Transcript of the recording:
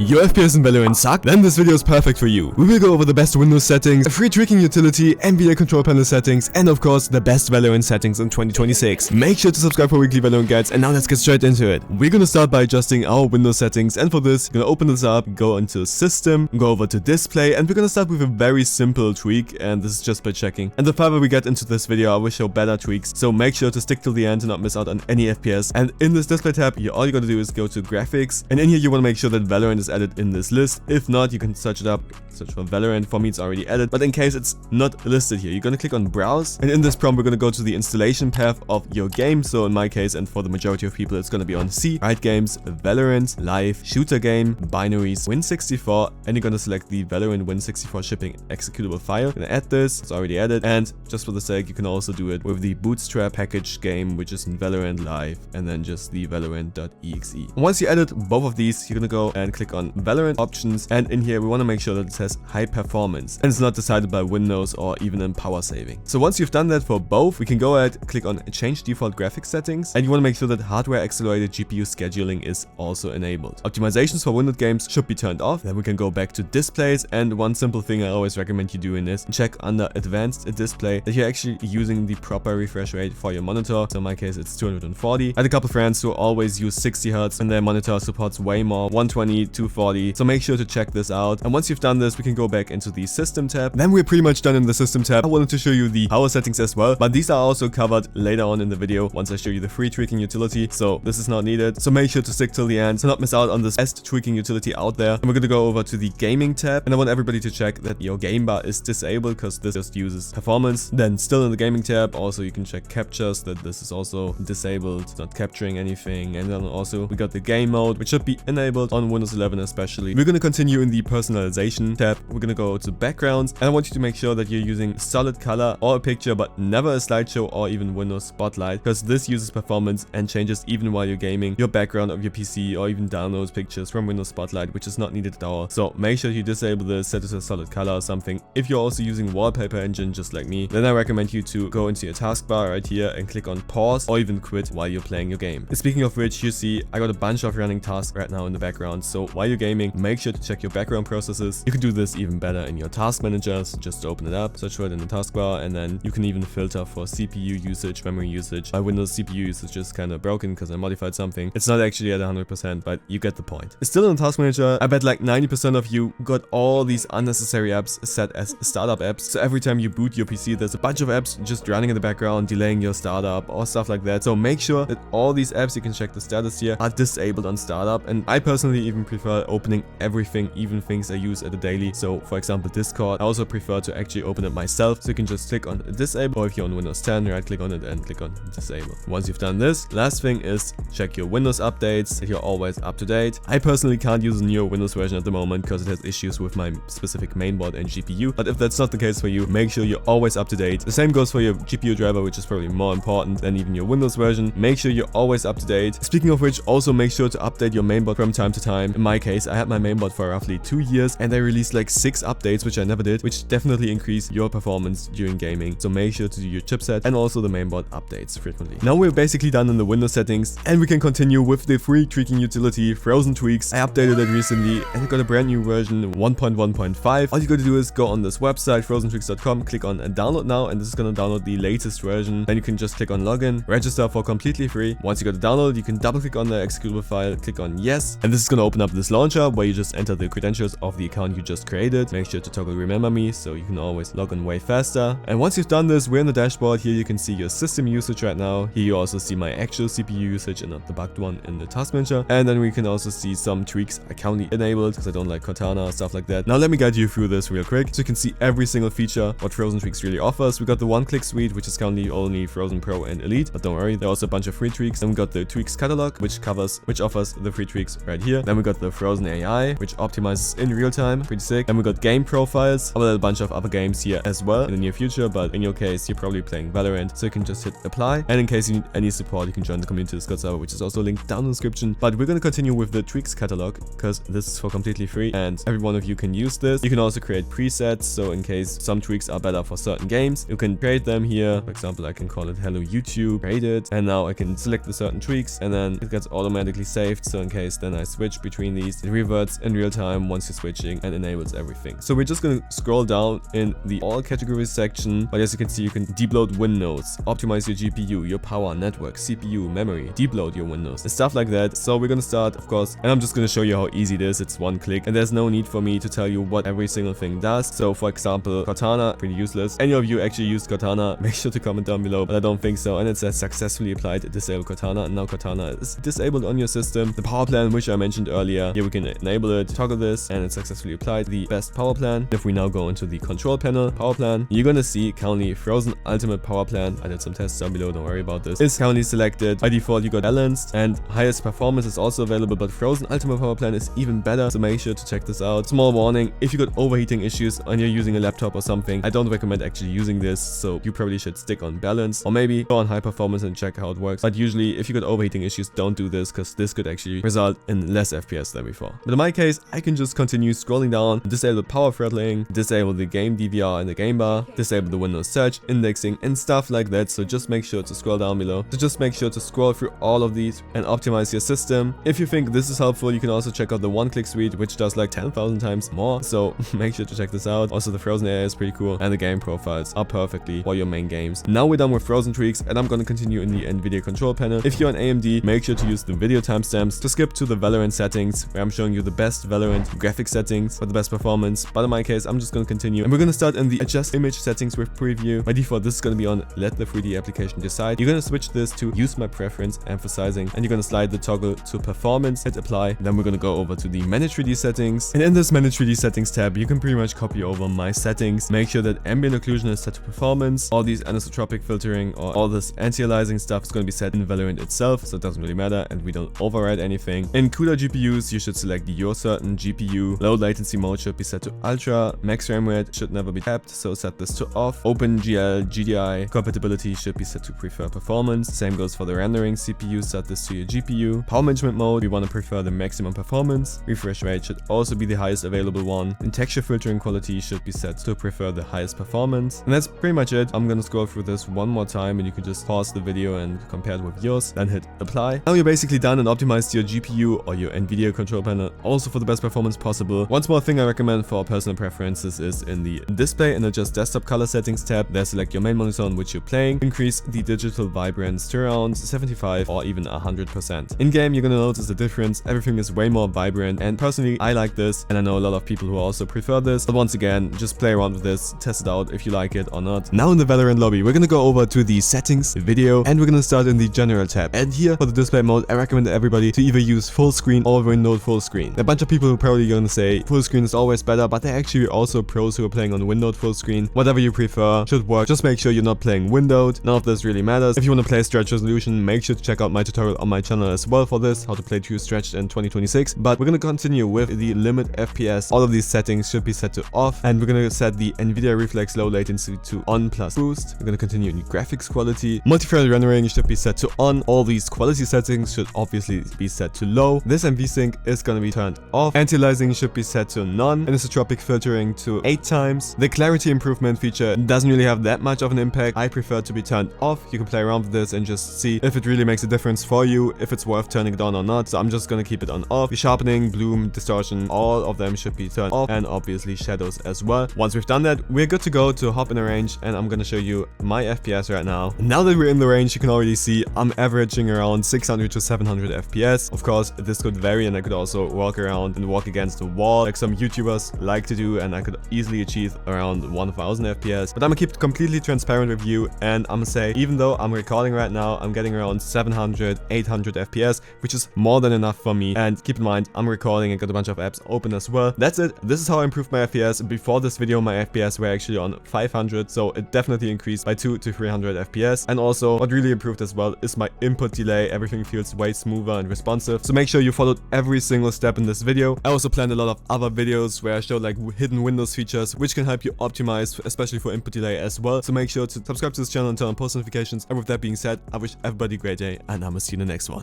your FPS in Valorant suck? Then this video is perfect for you. We will go over the best Windows settings, a free tricking utility, Nvidia control panel settings, and of course the best Valorant settings in 2026. Make sure to subscribe for weekly Valorant guides, and now let's get straight into it. We're gonna start by adjusting our Windows settings, and for this, you're gonna open this up, go into System, go over to Display, and we're gonna start with a very simple tweak, and this is just by checking. And the further we get into this video, I will show better tweaks, so make sure to stick till the end to not miss out on any FPS. And in this display tab, all you gotta do is go to Graphics, and in here you wanna make sure that Valorant is added in this list. If not, you can search it up, search for Valorant. For me, it's already added, but in case it's not listed here, you're gonna click on Browse, and in this prompt, we're gonna go to the installation path of your game. So in my case, and for the majority of people, it's gonna be on C, Riot Games, Valorant, Live, Shooter Game, Binaries, Win64, and you're gonna select the Valorant Win64 shipping executable file. You're gonna add this, it's already added, and just for the sake, you can also do it with the Bootstrap package game, which is in Valorant Live, and then just the Valorant.exe. Once you added both of these, you're gonna go and click on Valorant options, and in here we want to make sure that it says high performance and it's not decided by Windows or even in power saving. So once you've done that for both, we can go ahead, click on change default graphics settings, and you want to make sure that hardware accelerated GPU scheduling is also enabled. Optimizations for Windows games should be turned off. Then we can go back to displays, and one simple thing I always recommend you doing is check under advanced display that you're actually using the proper refresh rate for your monitor. So in my case, it's 240. I had a couple friends who always use 60 Hz and their monitor supports way more, 120, 240. So make sure to check this out. And once you've done this, we can go back into the system tab. Then we're pretty much done in the system tab. I wanted to show you the power settings as well, but these are also covered later on in the video once I show you the free tweaking utility. So this is not needed. So make sure to stick till the end to not miss out on this best tweaking utility out there. And we're gonna go over to the gaming tab, and I want everybody to check that your game bar is disabled because this just uses performance. Then still in the gaming tab, also you can check captures, that this is also disabled, it's not capturing anything. And then also we got the game mode, which should be enabled on Windows 11 especially. We're gonna continue in the personalization tab. We're gonna go to backgrounds, and I want you to make sure that you're using solid color or a picture, but never a slideshow or even Windows Spotlight, because this uses performance and changes even while you're gaming your background of your PC, or even downloads pictures from Windows Spotlight, which is not needed at all. So make sure you disable this, set it to a solid color or something. If you're also using wallpaper engine just like me, then I recommend you to go into your taskbar right here and click on pause or even quit while you're playing your game. And speaking of which, you see I got a bunch of running tasks right now in the background. So while you're gaming, make sure to check your background processes. You can do this even better in your task managers. Just open it up, search for it in the taskbar, and then you can even filter for CPU usage, memory usage. My Windows CPU usage is kind of broken because I modified something. It's not actually at 100%, but you get the point. It's still in the task manager. I bet like 90% of you got all these unnecessary apps set as startup apps. So every time you boot your PC, there's a bunch of apps just running in the background, delaying your startup or stuff like that. So make sure that all these apps, you can check the status here, are disabled on startup. And I personally even prefer opening everything, even things I use at a daily. So for example, Discord, I also prefer to actually open it myself. So you can just click on disable, or if you're on Windows 10, right click on it and click on disable. Once you've done this, last thing is check your Windows updates, that you're always up to date. I personally can't use a newer Windows version at the moment because it has issues with my specific mainboard and GPU. But if that's not the case for you, make sure you're always up to date. The same goes for your GPU driver, which is probably more important than even your Windows version. Make sure you're always up to date. Speaking of which, also make sure to update your mainboard from time to time. In my case, I had my mainboard for roughly 2 years, and they released like 6 updates, which I never did, which definitely increase your performance during gaming. So make sure to do your chipset and also the mainboard updates frequently. Now we're basically done in the Windows settings, and we can continue with the free tweaking utility, Frozen Tweaks. I updated it recently, and it got a brand new version, 1.1.5. All you gotta do is go on this website, frozentweaks.com, click on download now, and this is gonna download the latest version. Then you can just click on login, register for completely free. Once you got the download, you can double click on the executable file, click on yes, and this is gonna open up this launcher where you just enter the credentials of the account you just created. Make sure to toggle remember me so you can always log in way faster. And once you've done this, we're in the dashboard. Here you can see your system usage right now. Here you also see my actual CPU usage and not the bugged one in the task manager. And then we can also see some tweaks I currently enabled because I don't like Cortana, stuff like that. Now let me guide you through this real quick so you can see every single feature what Frozen Tweaks really offers. We got the one-click suite, which is currently only Frozen Pro and Elite, but don't worry, there are also a bunch of free tweaks. Then we got the tweaks catalog, which offers the free tweaks right here. Then we got the Frozen AI, which optimizes in real time, pretty sick. Then we got game profiles, a bunch of other games here as well in the near future, but in your case, you're probably playing Valorant, so you can just hit apply. And in case you need any support, you can join the community Discord server, which is also linked down in the description. But we're gonna continue with the tweaks catalog because this is for completely free and every one of you can use this. You can also create presets, so in case some tweaks are better for certain games, you can create them here. For example, I can call it Hello YouTube, create it, and now I can select the certain tweaks, and then it gets automatically saved. So in case then I switch between these, it reverts in real time once you're switching and enables everything. So we're just going to scroll down in the all categories section, but as you can see, you can deep-load Windows, optimize your GPU, your power, network, CPU, memory, deep-load your Windows, and stuff like that. So we're going to start, of course, and I'm just going to show you how easy it is. It's one click, and there's no need for me to tell you what every single thing does. So for example, Cortana, pretty useless. Any of you actually used Cortana, make sure to comment down below, but I don't think so. And it says successfully applied disable Cortana, and now Cortana is disabled on your system. The power plan, which I mentioned earlier, here we can enable it, toggle this, and it's successfully applied the best power plan. If we now go into the control panel, power plan, you're gonna see currently Frozen Ultimate Power Plan. I did some tests down below, don't worry about this. It's currently selected. By default, you got balanced, and highest performance is also available, but Frozen Ultimate Power Plan is even better, so make sure to check this out. Small warning, if you got overheating issues and you're using a laptop or something, I don't recommend actually using this, so you probably should stick on balance, or maybe go on high performance and check how it works. But usually, if you got overheating issues, don't do this, because this could actually result in less FPS than before. But in my case, I can just continue scrolling down, disable power throttling, disable the game DVR in the game bar, disable the Windows search, indexing, and stuff like that. So just make sure to scroll down below. So just make sure to scroll through all of these and optimize your system. If you think this is helpful, you can also check out the one-click suite, which does like 10,000 times more. So make sure to check this out. Also, the Frozen AI is pretty cool, and the game profiles are perfectly for your main games. Now we're done with Frozen tweaks, and I'm gonna continue in the Nvidia control panel. If you're on AMD, make sure to use the video timestamps to skip to the Valorant settings, where I'm showing you the best Valorant graphic settings for the best performance. But in my case, I'm just gonna continue, and we're gonna start in the adjust image settings with preview. By default, this is gonna be on let the 3D application decide. You're gonna switch this to use my preference, emphasizing, and you're gonna slide the toggle to performance, hit apply. Then we're gonna go over to the manage 3D settings, and in this manage 3D settings tab, you can pretty much copy over my settings. Make sure that ambient occlusion is set to performance. All these anisotropic filtering or all this anti-aliasing stuff is gonna be set in Valorant itself, so it doesn't really matter, and we don't override anything. In CUDA GPUs, you should select your certain GPU. Low latency mode should be set to ultra. Max frame rate should never be tapped, so set this to off. OpenGL GDI compatibility should be set to prefer performance. Same goes for the rendering CPU, set this to your GPU. Power management mode, we want to prefer the maximum performance. Refresh rate should also be the highest available one. And texture filtering quality should be set to prefer the highest performance. And that's pretty much it. I'm gonna scroll through this one more time, and you can just pause the video and compare it with yours, then hit apply. Now you're basically done and optimized your GPU or your Nvidia control panel, also for the best performance possible. One small thing I recommend for personal preferences is in the display and adjust desktop color settings tab. There select your main monitor on which you're playing. Increase the digital vibrance to around 75 or even 100%. In game, you're gonna notice the difference. Everything is way more vibrant, and personally, I like this, and I know a lot of people who also prefer this. But once again, just play around with this, test it out if you like it or not. Now in the Valorant lobby, we're gonna go over to the settings, video, and we're gonna start in the general tab. And here for the display mode, I recommend everybody to either use full screen or windowed full screen. A bunch of people are probably gonna say full screen is always better, but there are actually also pros who are playing on windowed full screen. Whatever you prefer should work. Just make sure you're not playing windowed. None of this really matters. If you want to play stretch resolution, make sure to check out my tutorial on my channel as well for this, how to play true stretched in 2026. But we're gonna continue with the limit FPS. All of these settings should be set to off, and we're gonna set the Nvidia Reflex low latency to on plus boost. We're gonna continue in the graphics quality. Multi-thread rendering should be set to on. All these quality settings should obviously be set to low. This MV sync is gonna be turned off. Anti-aliasing should be set to none. Anisotropic filtering to 8 times. The clarity improvement feature doesn't really have that much of an impact. I prefer to be turned off. You can play around with this and just see if it really makes a difference for you, if it's worth turning it on or not. So I'm just gonna keep it on off. The sharpening, bloom, distortion, all of them should be turned off, and obviously shadows as well. Once we've done that, we're good to go to hop in a range, and I'm gonna show you my FPS right now. Now that we're in the range, you can already see I'm averaging around 600 to 700 FPS. Of course, this could vary, and I could also walk around and walk against the wall like some YouTubers like to do, and I could easily achieve around 1000 FPS. But I'm gonna keep it completely transparent with you, and I'm gonna say, even though I'm recording right now, I'm getting around 700, 800 FPS, which is more than enough for me. And keep in mind, I'm recording and got a bunch of apps open as well. That's it. This is how I improved my FPS. Before this video, my FPS were actually on 500, so it definitely increased by 200 to 300 FPS. And also, what really improved as well is my input delay. Everything feels way smoother and responsive. So make sure you followed every single step in this video. I also planned a lot of other videos where I showed like hidden Windows features, which can help you optimize, especially for input delay as well. So make sure to subscribe to this channel and turn on post notifications. And with that being said, I wish everybody a great day, and I'm gonna see you in the next one.